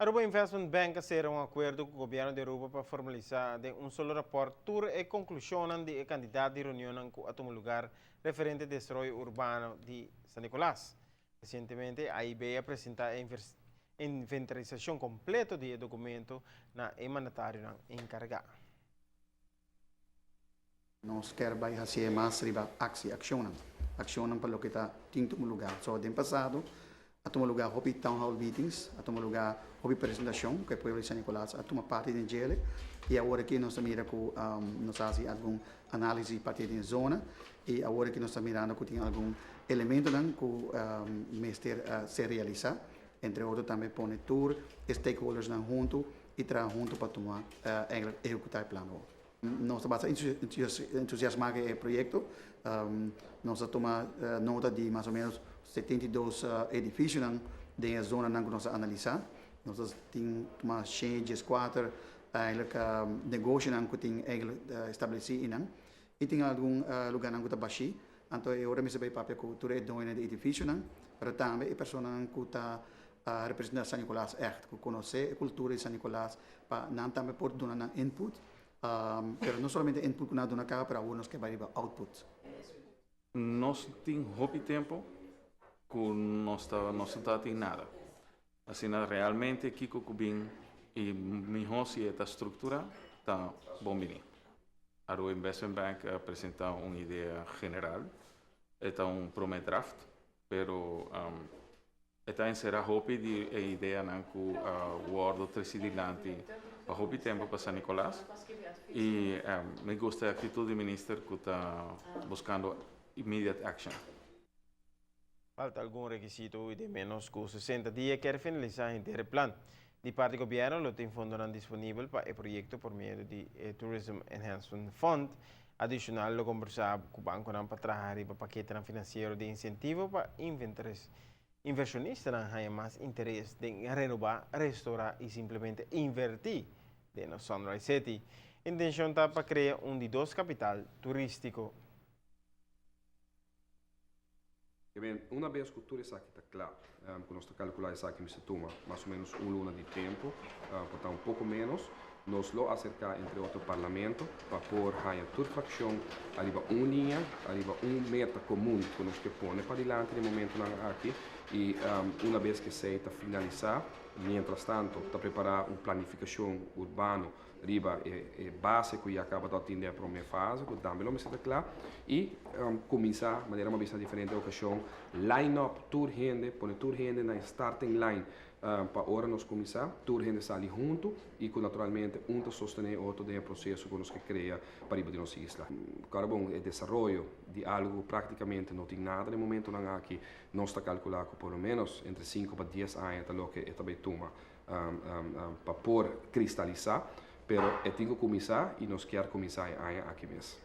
Aruba Investment Bank hacer un acuerdo con el gobierno de Aruba para formalizar un solo rapport tour e conclusión de candidato de reunión a un lugar referente al desarrollo urbano de San Nicolás. Recientemente, AIB ha presentado inventarización completa del documento na mandatario encargado. Nós queremos fazer mais accionam para o que está em um lugar. Só no passado, a um lugar houve town hall meetings, a um lugar houve apresentação, que é o povo de São Nicolás, a uma parte de gele, e agora que nós estamos com nós fazemos alguma análise parte da zona, e agora que nós estamos mirando que tem algum elemento que o mestre se realizar, entre outros também põe tour, stakeholders junto e traz junto para tomar executar o plano. Nós estamos entusiasmados com o projeto. Nós tomamos nota de mais ou menos 72 edifícios na zona que nós analisamos. Nós temos changes 4 negócios que tem estabelecido e tem algum lugar que está baixo. Então, eu recebi papel que tu é dono do edifício, mas também a pessoa que está representando São Nicolás, que conhece a cultura de São Nicolás, para também pode dar input. Pero não somente input que nós damos cá para alguns que vai output. Nós temos pouco tempo que não está tendo nada. Assim, realmente aqui com o Cubim e melhor se esta estrutura está bom bem. A Investment Bank apresenta uma ideia general, é um primeiro draft, pero está em ser a roupa de a ideia que o Word presidente a roupa tempo para São Nicolás e me gusta a atitude do ministro que está buscando immediate action. Falta algum requisito de menos que 60 dias quer finalizar o plano. De parte do governo, lo tem fundo disponível para o projeto por meio do Tourism Enhancement Fund. Adicional, lo conversava com o banco para trabalhar para paquete financeiro de incentivo para inversionistas que tenham mais interesse em renovar, restaurar e simplesmente invertir no Sunrise City. A intenção está para criar de 2 capital turístico. Uma vez que tudo isso aqui está claro, que nós calculamos isso aqui, toma mais ou menos luna de tempo, portanto pouco menos, nós lo acercar entre outro parlamento para pôr a toda fração, arriba linha, arriba meta comum que nós que põe para diante no momento aqui e uma vez que se está finalizar, mientras tanto, está preparar uma planificação urbana riba base que acaba de atender a primeira fase, que também lo está claro, e começar de maneira uma vez diferente a ocasião, line-up, tour gente, põe tour gente na starting line, para hora nós começar, tour gente sai junto e que naturalmente um sostener outro do processo que nós que cria para riba de nossa isla. Claro, bom, o desenvolvimento de algo praticamente não tem nada no momento não aqui, nós está calculado que pelo menos entre 5 para 10 anos é o que é também toma para por cristalizar. Pero é tem que começar e nós queremos começar aqui mesmo.